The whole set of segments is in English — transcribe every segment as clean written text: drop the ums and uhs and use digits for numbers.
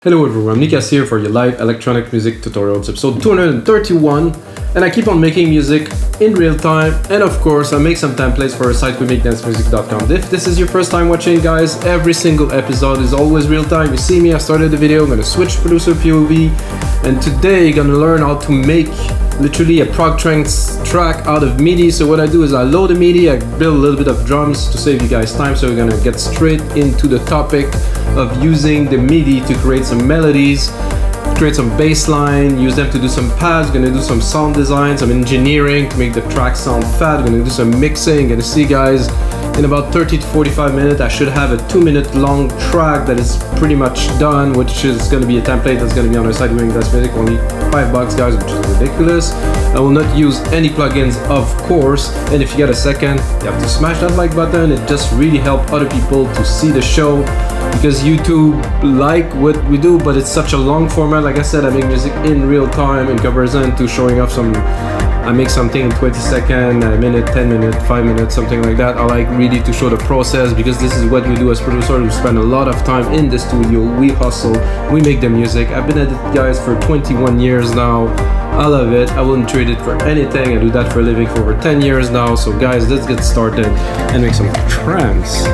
Hello everyone, Nikas here for your live electronic music tutorials, episode 231, and I keep on making music in real time, and of course I make some templates for a site we make dancemusic.com. If this is your first time watching, guys, every single episode is always real time. You see me, I started the video, I'm gonna switch producer POV, and today you're gonna learn how to make literally a prog trance track out of MIDI. So what I do is I load the MIDI, I build a little bit of drums to save you guys time, so we're gonna get straight into the topic of using the MIDI to create some melodies, create some bass line, use them to do some pads. We're gonna do some sound design, some engineering to make the track sound fat. We're gonna do some mixing. Gonna see, guys, in about 30 to 45 minutes I should have a 2-minute long track that is pretty much done, which is gonna be a template that's gonna be on our site doing Dance Music, only $5 guys, which is ridiculous. I will not use any plugins, of course, and if you get a second, you have to smash that like button. It just really helps other people to see the show, because YouTube like what we do, but it's such a long format. Like I said, I make music in real time in comparison to showing off some, I make something in 20 seconds, a minute, 10 minutes, 5 minutes, something like that. I like really to show the process, because this is what we do as producers. We spend a lot of time in the studio, we hustle, we make the music. I've been at it, guys, for 21 years now. I love it. I wouldn't trade it for anything. I do that for a living for over 10 years now. So guys, let's get started and make some trance.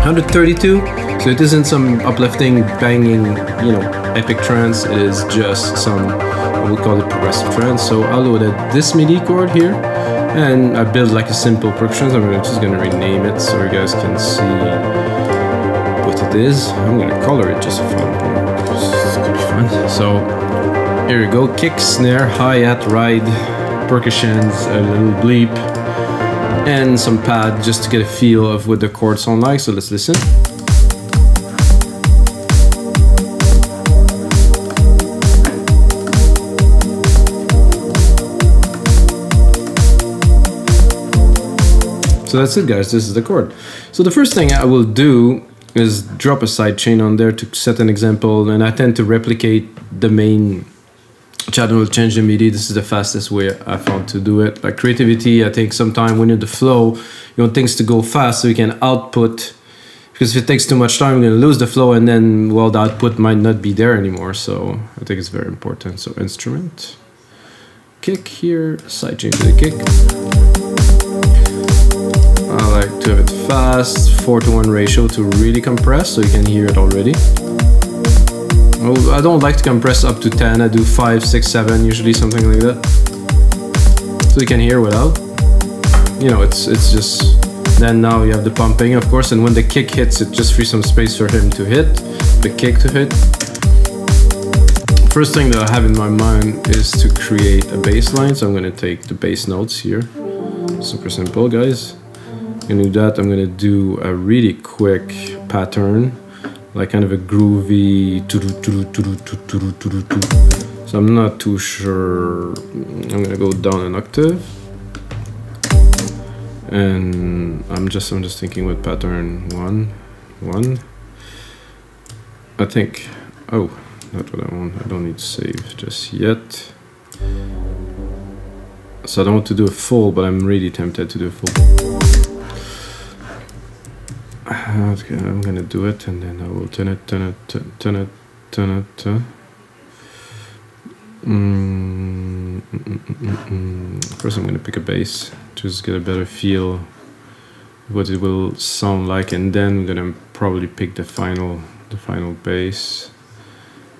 132, so it isn't some uplifting, banging, you know, epic trance. It is just some, I would call it progressive trance. So I loaded this MIDI chord here, and I built like a simple percussion. I'm just gonna rename it so you guys can see what it is. I'm gonna color it just for fun. It's gonna be fun. So here we go: kick, snare, hi-hat, ride, percussions, a little bleep, and some pad just to get a feel of what the chords sound like. So let's listen. So that's it, guys, this is the chord. So the first thing I will do is drop a sidechain on there to set an example, and I tend to replicate the main channel, change the MIDI. This is the fastest way I found to do it. Like creativity, I think sometimes when you're in the flow, you want things to go fast so you can output, because if it takes too much time, you're gonna lose the flow, and then, well, the output might not be there anymore. So I think it's very important. So instrument, kick here, sidechain to the kick. I like to have it fast, 4:1 ratio to really compress so you can hear it already. Oh, I don't like to compress up to 10, I do 5, 6, 7, usually something like that. So you can hear without. You know, it's just, then now you have the pumping, of course, and when the kick hits, it just frees some space for him to hit, the kick to hit. First thing that I have in my mind is to create a bass line, so I'm gonna take the bass notes here. Super simple, guys. I'm gonna do that. I'm gonna do a really quick pattern, like kind of a groovy. So I'm not too sure. I'm gonna go down an octave, and I'm just thinking what pattern. 1, 1. I think. Oh, not what I want. I don't need to save just yet. So I don't want to do a full, but I'm really tempted to do a full. Okay, I'm gonna do it, and then I will turn it. First I'm gonna pick a bass, just get a better feel of what it will sound like, and then I'm gonna probably pick the final bass.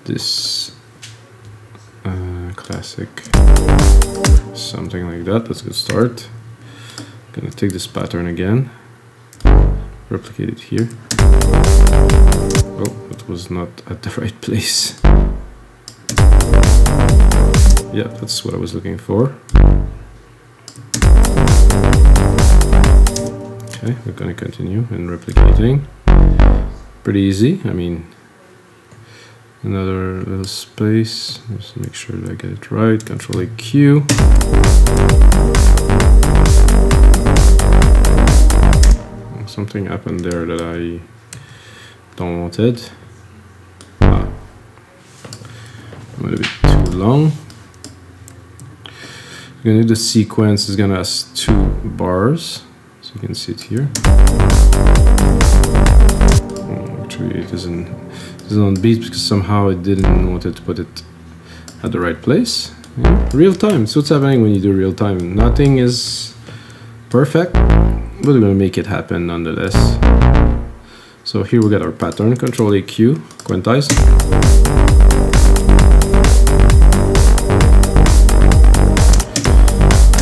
This classic, something like that. That's a good start. I'm gonna take this pattern again, replicate it here. Oh, it was not at the right place. Yeah, that's what I was looking for. Okay, we're gonna continue and replicating. Pretty easy. I mean, another little space. Just make sure that I get it right. Control AQ. Something happened there that I don't wanted. Might have been too long. I'm gonna do the sequence. Is gonna have 2 bars, so you can see it here. Actually, Project isn't on beat because somehow it didn't want to put it at the right place. Yeah. Real time. So what's happening when you do real time? Nothing is perfect, but we're gonna make it happen nonetheless. So here we got our pattern. Control AQ, quantize.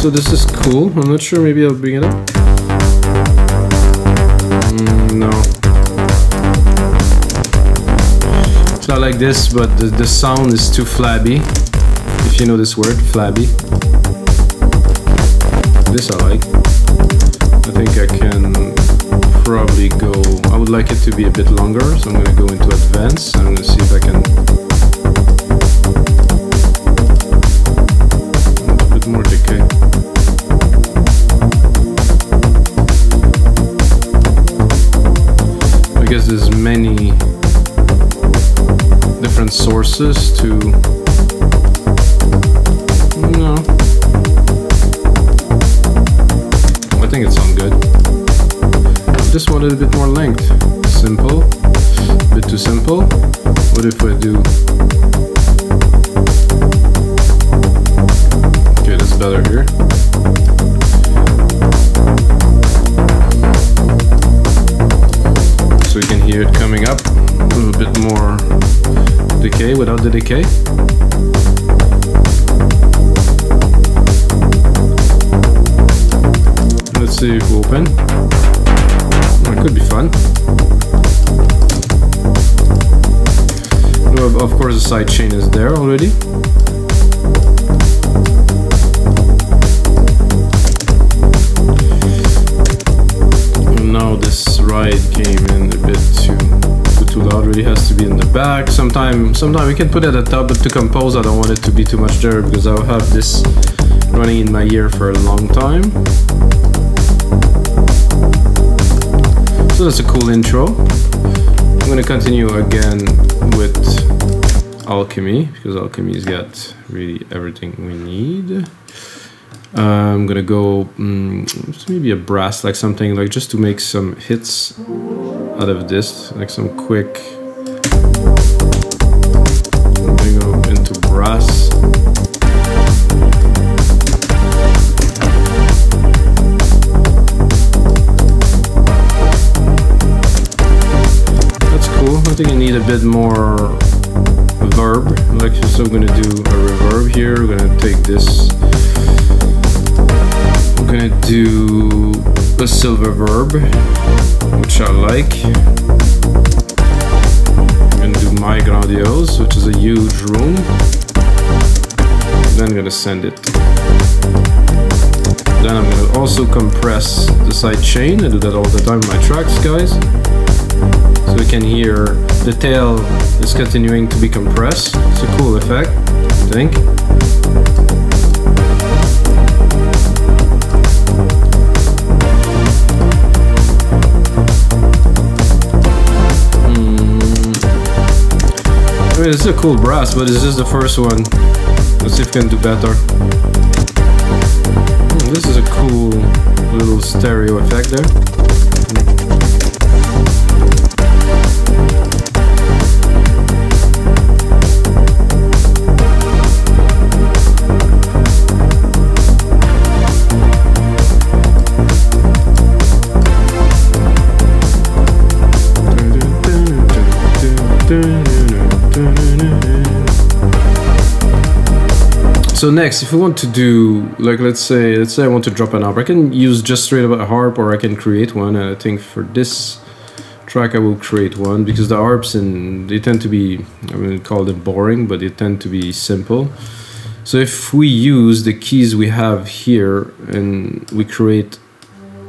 So this is cool. I'm not sure. Maybe I'll bring it up. No. It's not like this, but the sound is too flabby. If you know this word, flabby. This I like. I think I can probably go. I would like it to be a bit longer, so I'm going to go into advanced. I'm going to see if I can. A bit more decay. I guess there's many different sources to. No. I think it sounds good. Just wanted a bit more length. Simple. A bit too simple. What if I do? Okay, that's better here. So you can hear it coming up. A little bit more decay without the decay. Let's see if we open. It could be fun. Well, of course, the sidechain is there already. And now this ride came in a bit too loud. Really has to be in the back. Sometime we can put it at the top, but to compose, I don't want it to be too much there because I'll have this running in my ear for a long time. So that's a cool intro. I'm going to continue again with Alchemy because Alchemy's got really everything we need. I'm going to go maybe a brass, like something like just to make some hits out of this, like some quick. I'm going to go into brass. I think I need a bit more reverb. Like, so I'm gonna do a reverb here. We're gonna take this. I'm gonna do a silver verb, which I like. I'm gonna do my grandiose, which is a huge room. Then I'm gonna send it. Then I'm gonna also compress the sidechain. I do that all the time in my tracks, guys. So we can hear the tail is continuing to be compressed. It's a cool effect, I think. I mean, it's a cool brass, but this is the first one. Let's see if we can do better. This is a cool little stereo effect there. So next, if we want to do, like, let's say I want to drop an harp, I can use just straight up a harp, or I can create one. And I think for this track I will create one because the harps, they tend to be, I wouldn't call them boring, but they tend to be simple. So if we use the keys we have here and we create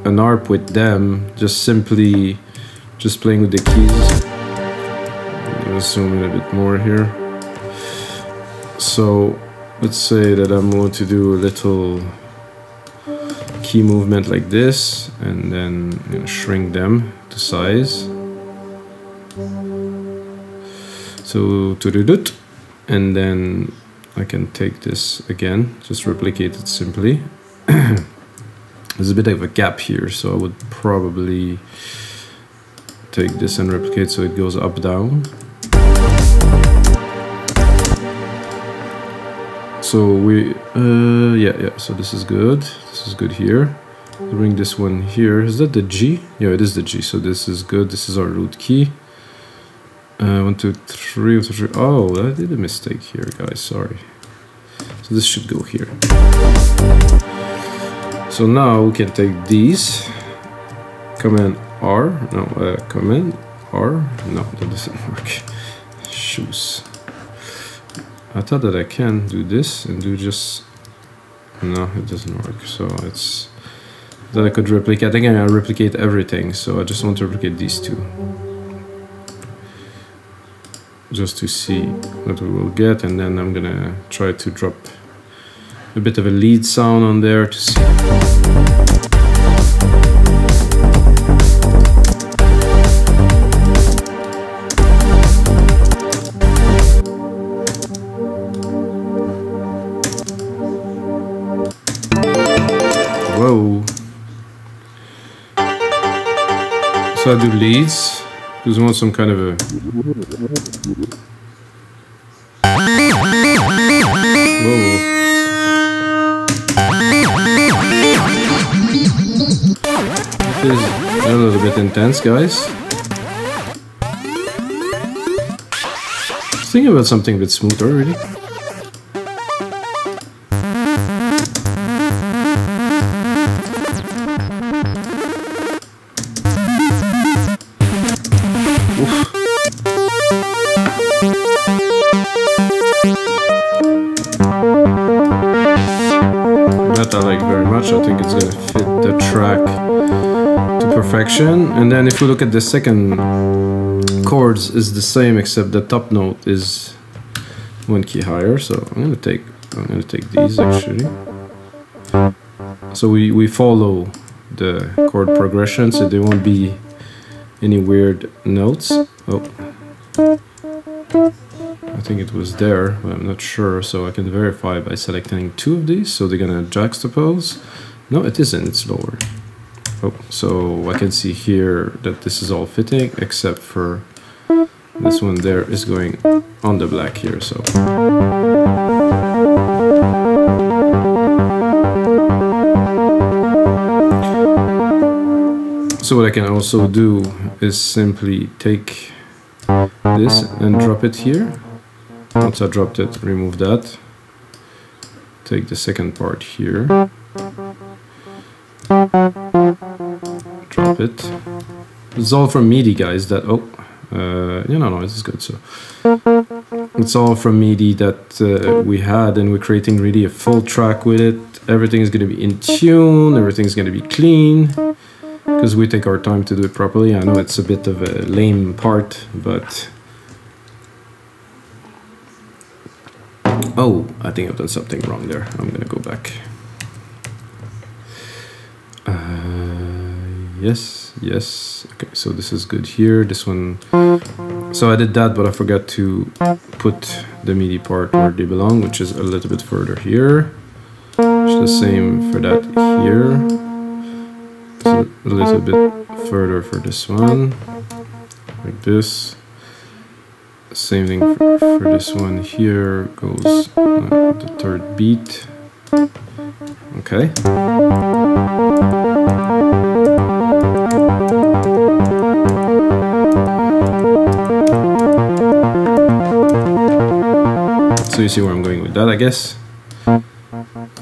an harp with them, just simply playing with the keys. I'm gonna zoom in a bit more here. So let's say that I'm going to do a little key movement like this, and then shrink them to size. So and then I can take this again, just replicate it simply. There's a bit of a gap here, so I would probably take this and replicate so it goes up, down. So we, yeah, so this is good. This is good here. Bring this one here. Is that the G? Yeah, it is the G. So this is good. This is our root key. 1, 2, 3, 1, 2, 3. Oh, I did a mistake here, guys. Sorry. So this should go here. So now we can take these. Command R. No, Command R. No, that doesn't work. Shoes. I thought that I can do this and do just... No, it doesn't work. So it's... That I could replicate. I think I replicate everything. So I just want to replicate these two. Just to see what we will get. And then I'm gonna try to drop a bit of a lead sound on there to see. Whoa. So I do leads, because I want some kind of a... Whoa. This is a little bit intense, guys. Thinking about something a bit smoother, really. I think it's gonna fit the track to perfection. And then if we look at the second chords, is the same except the top note is 1 key higher. So I'm gonna take these actually. So we follow the chord progression, so there won't be any weird notes. Oh, I think it was there, but I'm not sure, so I can verify by selecting 2 of these. So they're gonna juxtapose. No, it isn't, it's lower. Oh, so I can see here that this is all fitting, except for this one there is going on the black here, so. So what I can also do is simply take this and drop it here. Once I dropped it, remove that. Take the second part here. Drop it. It's all from MIDI, guys. That no, this is good. So it's all from MIDI that we had, and we're creating really a full track with it. Everything is going to be in tune. Everything's going to be clean because we take our time to do it properly. I know it's a bit of a lame part, but oh, I think I've done something wrong there. I'm going to go back. Yes. Okay, so this is good here. This one. So I did that, but I forgot to put the MIDI part where they belong, which is a little bit further here. It's the same for that here. So a little bit further for this one, like this. Same thing for this one here. Goes the third beat. Okay. So you see where I'm going with that, I guess.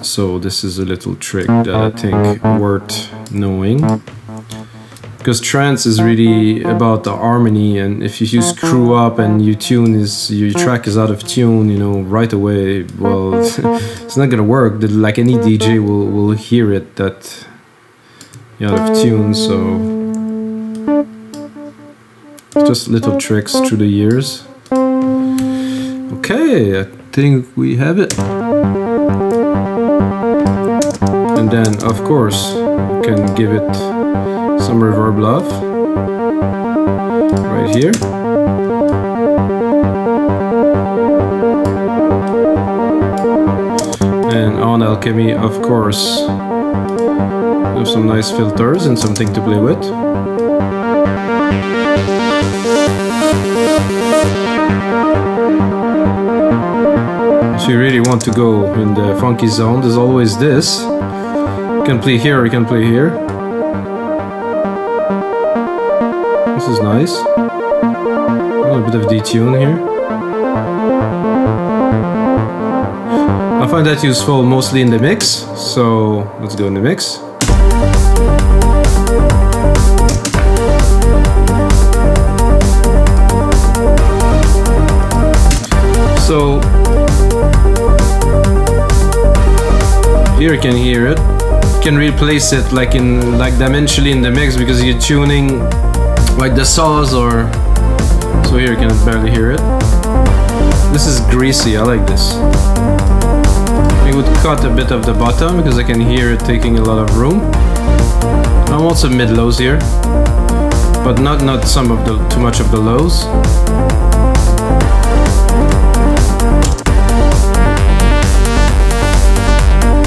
So this is a little trick that I think worth knowing, because trance is really about the harmony, and if you screw up and your track is out of tune, you know, right away, well, it's not gonna work. Like any DJ will hear it that you're out of tune. So just little tricks through the years. Okay, I think we have it. And then, of course, you can give it some reverb love right here. And on Alchemy, of course, there's some nice filters and something to play with. If you really want to go in the funky zone, there's always this. You can play here, you can play here. This is nice. A little bit of detune here. I find that useful mostly in the mix, so let's go in the mix. So here you can hear it. You can replace it like dimensionally in the mix because you're tuning like the saws or so here you can barely hear it. This is greasy, I like this. I would cut a bit of the bottom because I can hear it taking a lot of room. I want some mid-lows here, but not too much of the lows.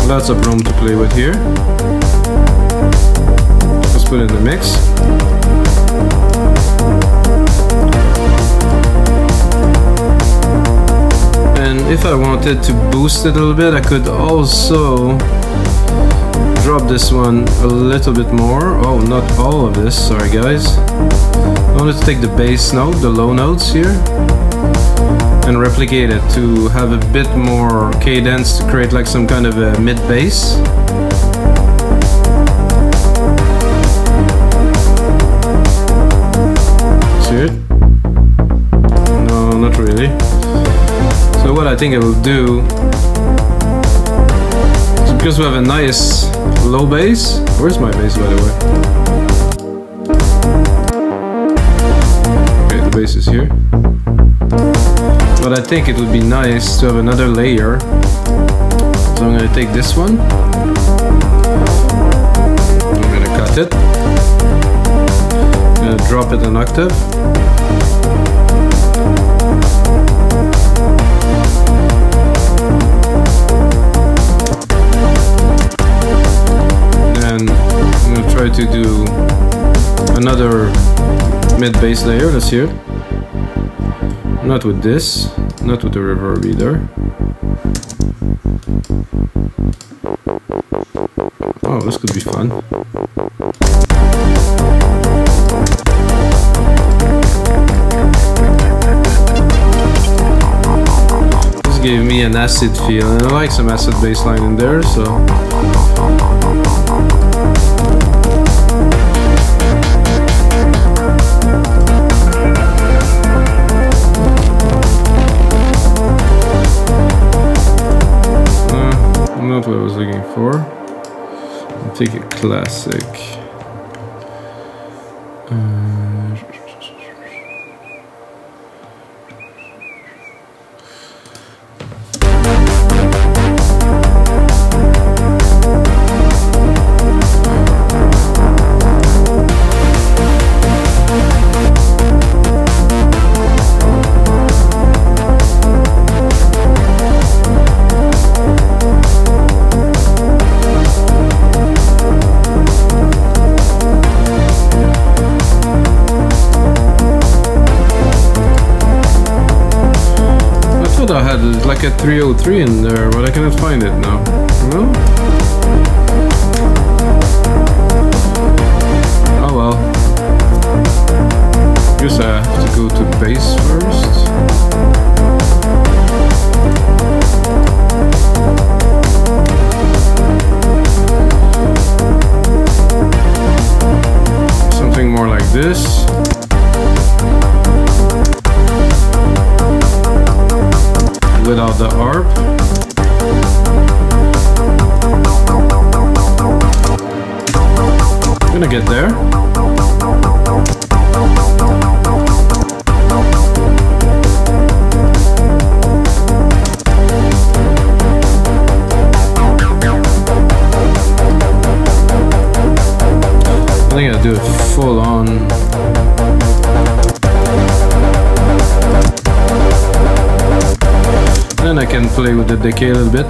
Lots of room to play with here. Let's put it in the mix. And if I wanted to boost it a little bit, I could also drop this one a little bit more. Oh, not all of this, sorry guys. I wanted to take the bass note, the low notes here, and replicate it to have a bit more cadence to create like some kind of a mid bass. See it? No, not really. So what I think I will do is, because we have a nice low bass. Where's my bass, by the way? Okay, the bass is here. But I think it would be nice to have another layer. So I'm going to take this one. I'm going to cut it. I'm going to drop it an octave. And I'm going to try to do another mid-bass layer. Let's hear it. Not with this, not with the reverb either. Oh, this could be fun. This gave me an acid feel, and I like some acid bassline in there, so. Not what I was looking for. I'll take a classic. I had like a 303 in there, but I cannot find it now. No? Oh well. Guess I have to go to bass first. Something more like this. Without the ARP. I'm gonna get there. I think I'll do it full on. Then I can play with the decay a little bit.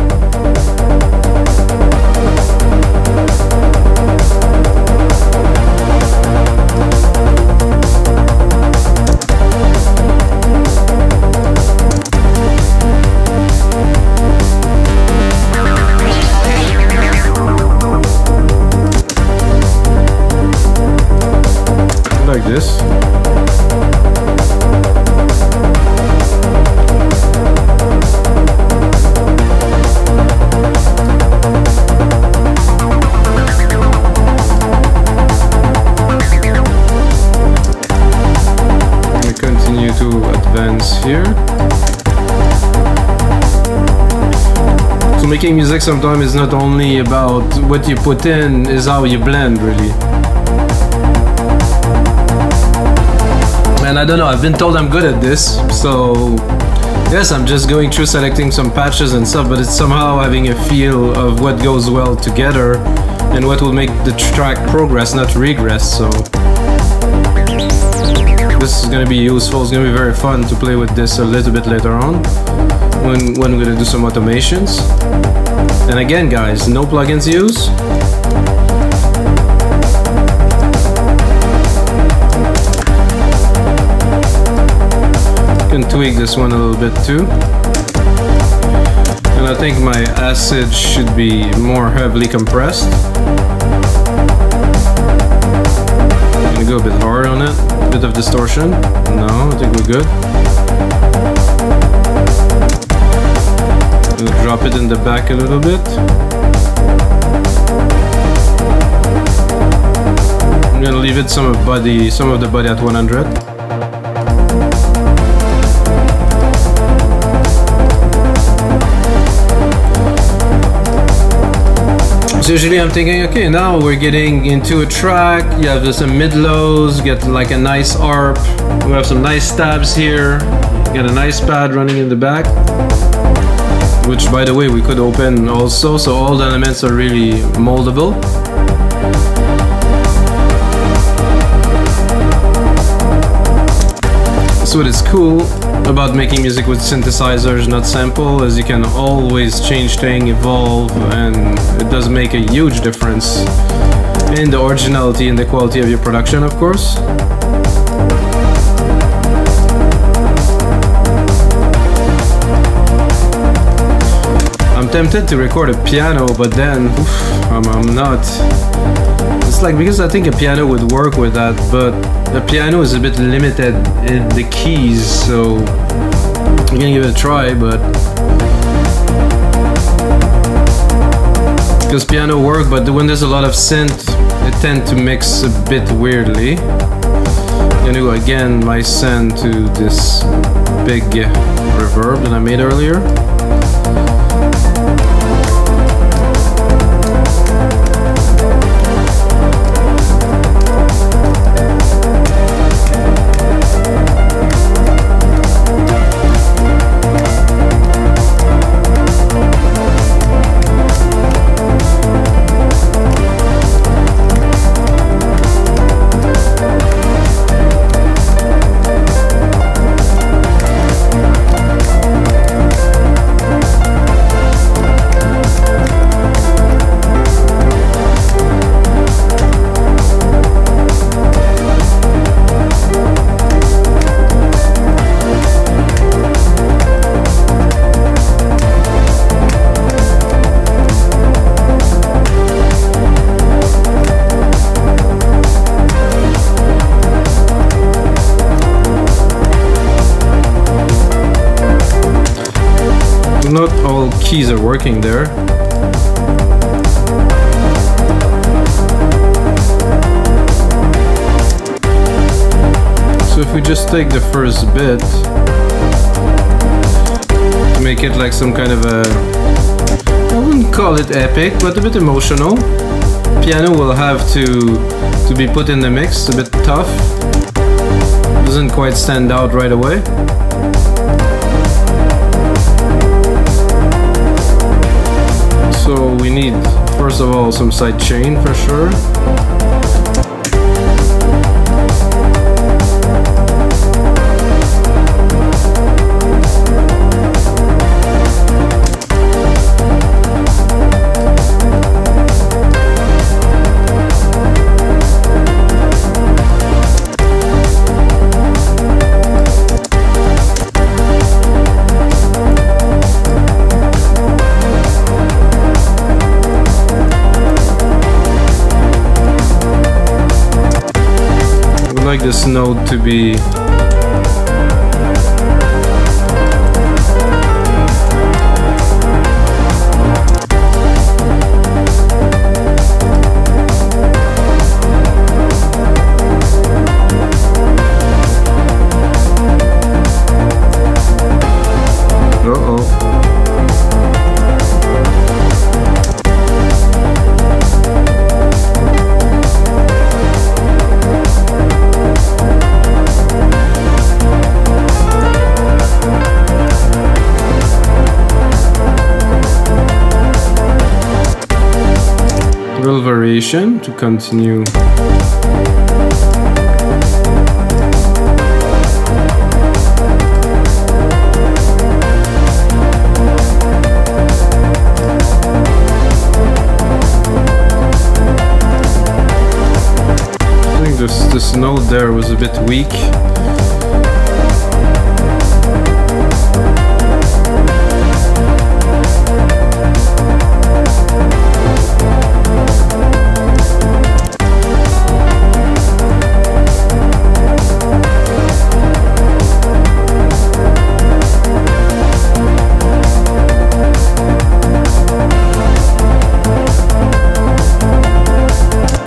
making music sometimes is not only about what you put in, is how you blend, really. And I don't know, I've been told I'm good at this, so yes, I'm just going through selecting some patches and stuff, but it's somehow having a feel of what goes well together and what will make the track progress, not regress. So this is going to be useful. It's going to be very fun to play with this a little bit later on when we're going to do some automations. And again, guys, no plugins used. Can tweak this one a little bit too. And I think my acid should be more heavily compressed. I'm gonna go a bit hard on it. A bit of distortion. No, I think we're good. I'm gonna drop it in the back a little bit. I'm gonna leave it some of the body at 100. Usually I'm thinking, okay, now we're getting into a track, you have some mid-lows, get like a nice arp, we have some nice stabs here, get a nice pad running in the back, which by the way we could open also, so all the elements are really moldable. So what is cool about making music with synthesizers, not sample, is you can always change things, evolve, and it does make a huge difference in the originality and the quality of your production, of course. I'm tempted to record a piano, but then I'm not. It's like, because I think a piano would work with that, but the piano is a bit limited in the keys, so I'm gonna give it a try, but because piano work, but when there's a lot of synth, it tends to mix a bit weirdly. I'm gonna do again my send to this big reverb that I made earlier. Not all keys are working there. So if we just take the first bit, to make it like some kind of a, I wouldn't call it epic, but a bit emotional. Piano will have to be put in the mix, a bit tough. Doesn't quite stand out right away. So we need, first of all, some sidechain for sure. I would like this note to be little variation to continue. I think this note there was a bit weak.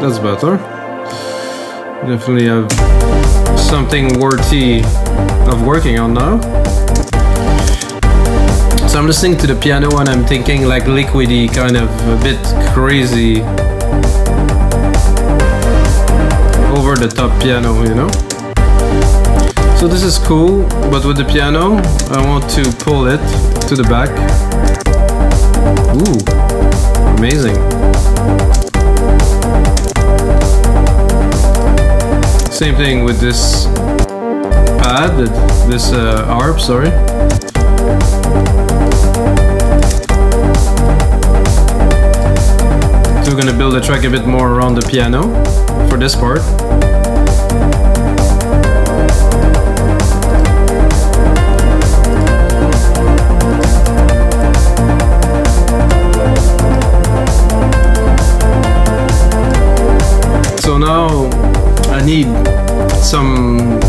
That's better. Definitely have something worthy of working on now. So I'm listening to the piano and I'm thinking like liquidy, kind of a bit crazy, over the top piano, you know? So this is cool, but with the piano, I want to pull it to the back. Ooh, amazing. Same thing with this pad, this harp, sorry. So we're gonna build the track a bit more around the piano for this part. So now I need some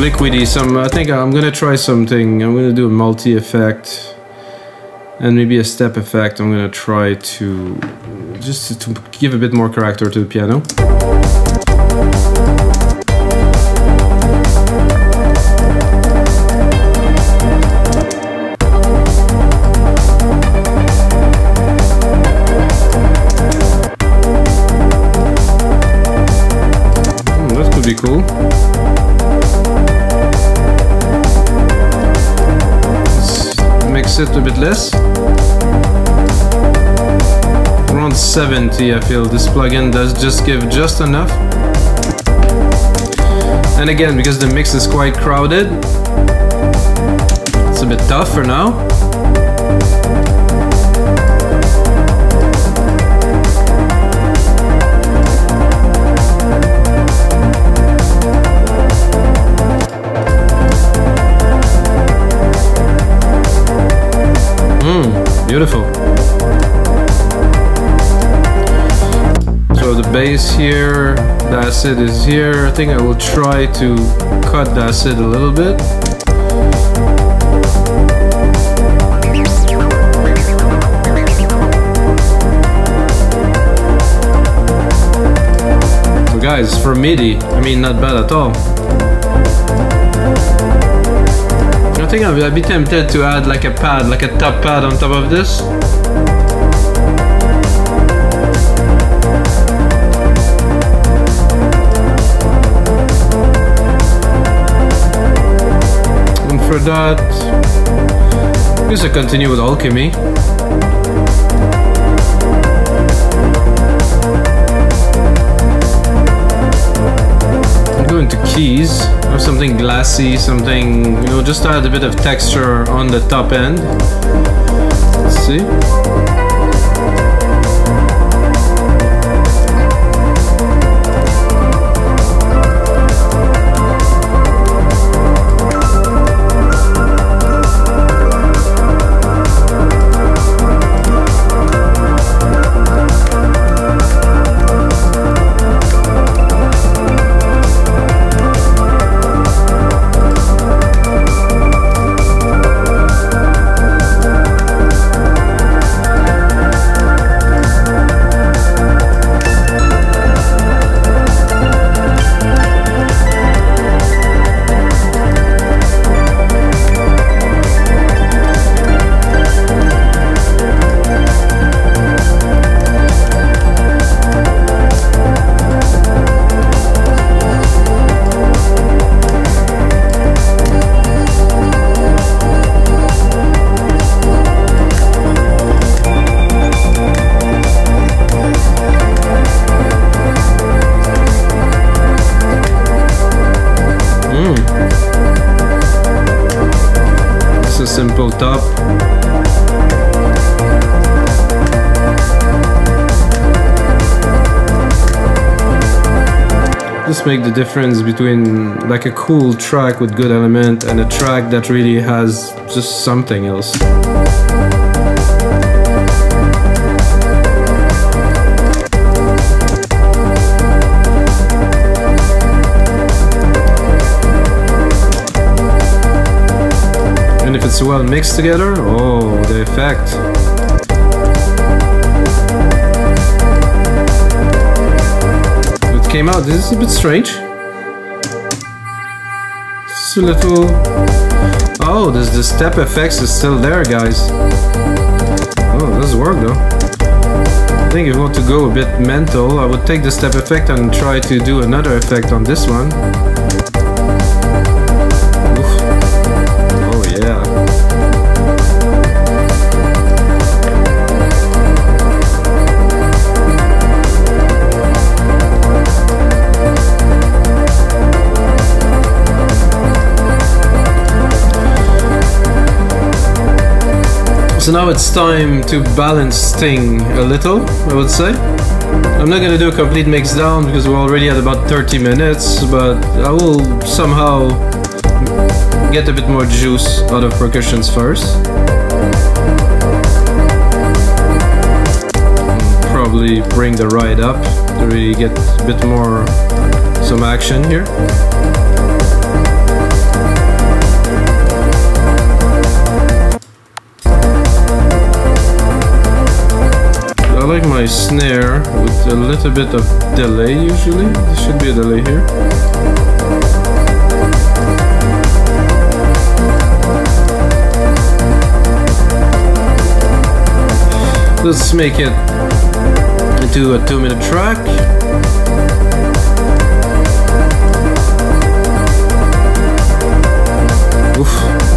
liquidy, I think I'm gonna try something. I'm gonna do a multi-effect and maybe a step effect. I'm gonna try to just to give a bit more character to the piano. Be cool. Let's mix it a bit less. Around 70, I feel this plugin does just give just enough. And again, because the mix is quite crowded, it's a bit tough for now. Beautiful. So the bass here, the acid is here. I think I will try to cut the acid a little bit. So guys, for MIDI, I mean, not bad at all. I think I'd be tempted to add like a pad, like a top pad on top of this. And for that, I'm just gonna continue with Alchemy. Go into keys, have something glassy, something, you know, just to add a bit of texture on the top end. Let's see. top. Just make the difference between like a cool track with good element and a track that really has just something else. And if it's well mixed together, oh, the effect. Came out. This is a bit strange. It's a little... Oh, the step effects is still there, guys. Oh, it does work though. I think if you want to go a bit mental, I would take the step effect and try to do another effect on this one. Oof. Oh yeah. So now it's time to balance things a little, I would say. I'm not gonna do a complete mix down because we're already at about 30 minutes, but I will somehow get a bit more juice out of percussions first. Probably bring the ride up to really get a bit more some action here. I like my snare with a little bit of delay usually. There should be a delay here. Let's make it into a 2-minute track. Oof,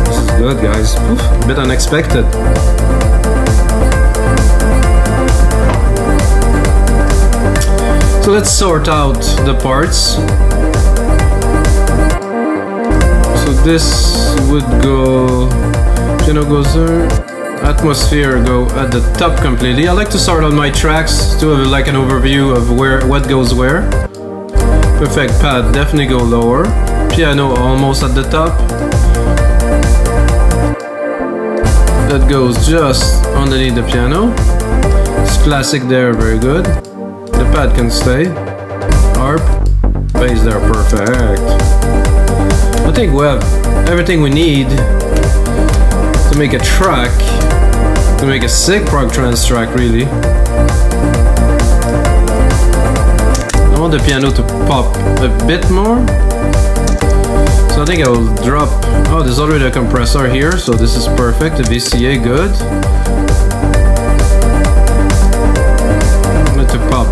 this is good, guys. Oof, a bit unexpected. So let's sort out the parts. So this would go, piano goes there, atmosphere go at the top completely. I like to sort out my tracks to have like an overview of what goes where. Perfect pad, definitely go lower. Piano almost at the top. That goes just underneath the piano. It's classic there, very good. The pad can stay. Harp, bass there, perfect. I think we have everything we need to make a track, to make a sick prog trance track, really. I want the piano to pop a bit more. So I think I will drop... Oh, there's already a compressor here, so this is perfect. The VCA, good. Let it pop.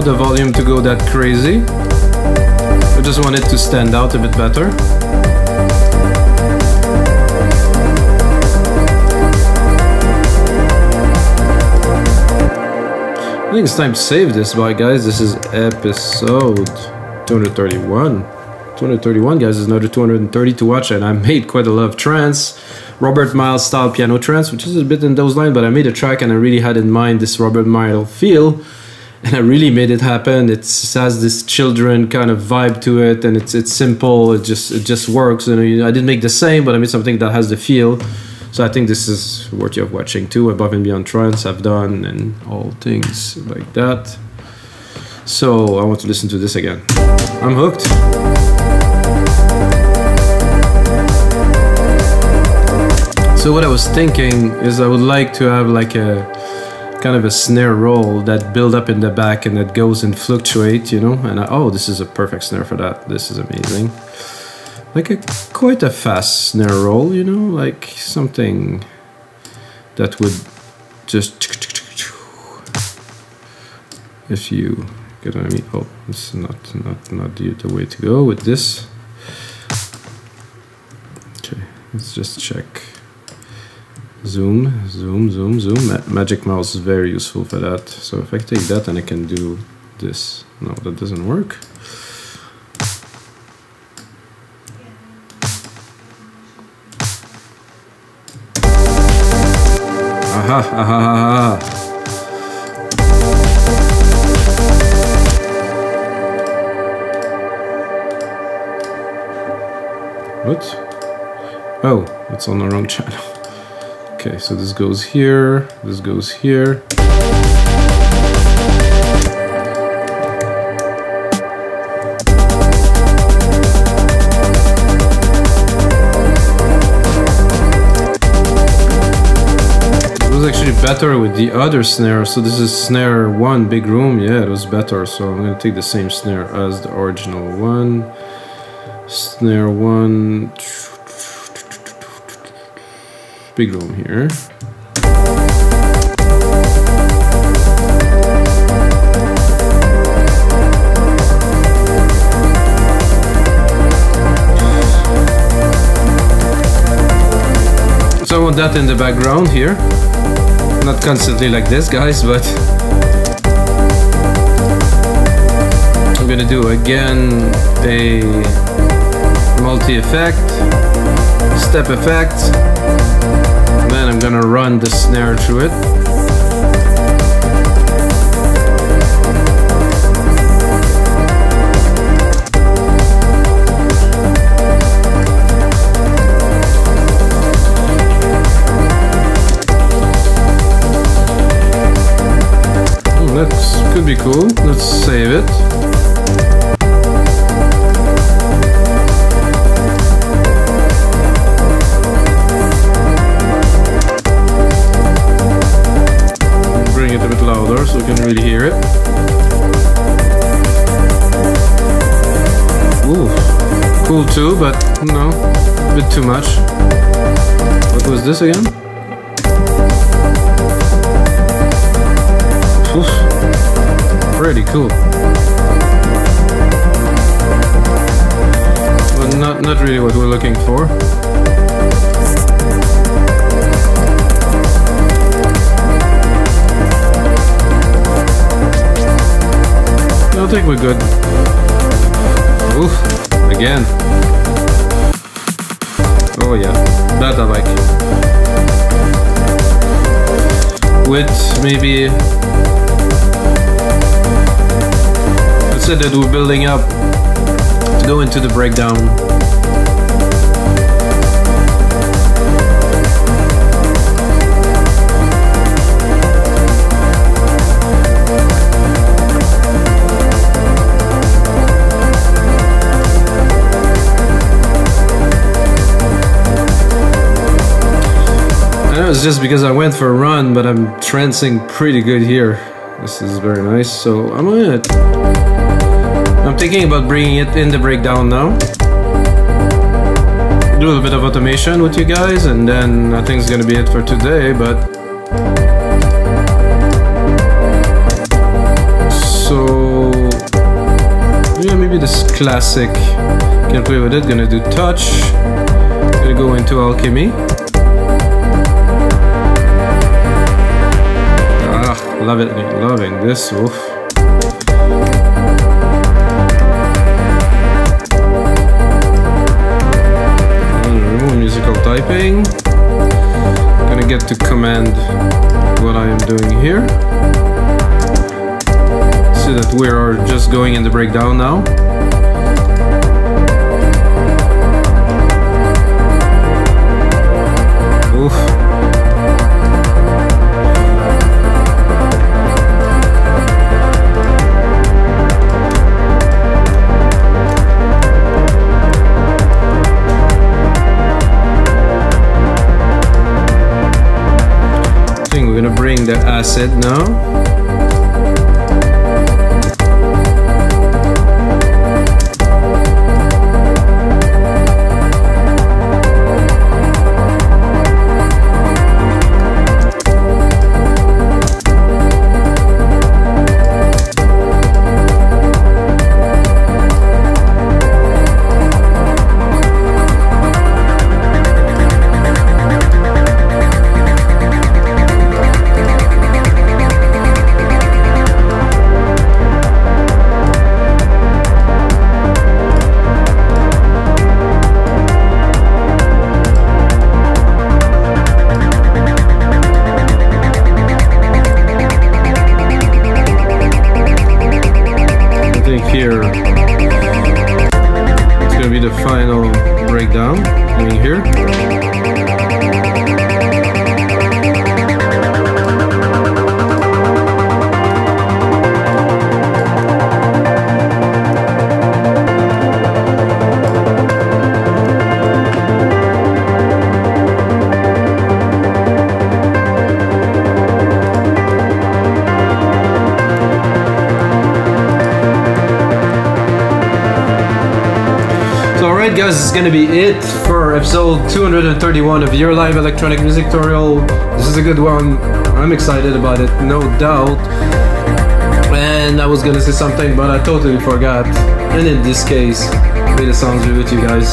The volume to go that crazy. I just want it to stand out a bit better. I think it's time to save this, bye guys. This is episode 231. 231, guys, is another 230 to watch, and I made quite a lot of trance. Robert Miles style piano trance, which is a bit in those lines, but I made a track and I really had in mind this Robert Miles feel. And I really made it happen. It has this children kind of vibe to it, and it's simple. It just works. And I didn't make the same, but I made something that has the feel. So I think this is worthy of watching too. Above and Beyond Trance I've done, and all things like that. So I want to listen to this again. I'm hooked. So what I was thinking is I would like to have like a kind of a snare roll that build up in the back and that goes and fluctuate, you know. And oh, this is a perfect snare for that. This is amazing. Like quite a fast snare roll, you know, like something that would just, if you get what I mean. Oh, it's not the way to go with this. Let's just check. Zoom, zoom, zoom, zoom. Magic mouse is very useful for that. So if I take that and I can do this. No, that doesn't work. Aha, aha, aha. What? Oh, it's on the wrong channel. Okay, so this goes here, this goes here. It was actually better with the other snare. So this is snare 1, big room. Yeah, it was better. So I'm gonna take the same snare as the original one. Snare 1. Big room here. So I want that in the background here. Not constantly like this, guys, but I'm gonna do again a multi-effect, step effect. Then I'm gonna run the snare through it. That could be cool. Let's save it. So we can really hear it. Ooh, cool too, but no, a bit too much. What was this again? Oof, pretty cool. But not really what we're looking for. I think we're good. Oof, again. Oh yeah, that I like. With maybe, let's say that we're building up to go into the breakdown. It's just because I went for a run, but I'm trancing pretty good here. This is very nice. So I'm thinking about bringing it in the breakdown now. Do a little bit of automation with you guys, and then I think it's gonna be it for today. But so yeah, maybe this classic. Can play with it. Gonna do touch. Gonna go into alchemy. Love it, loving this. Oof. Musical typing. Gonna get to command what I am doing here. See that we are just going in the breakdown now. Oof. We're gonna bring the acid now. sound coming here. Alright guys, this is gonna be it for episode 231 of your live electronic music tutorial. This is a good one. I'm excited about it, no doubt. And I was gonna say something, but I totally forgot. And in this case, may the sounds be with you guys.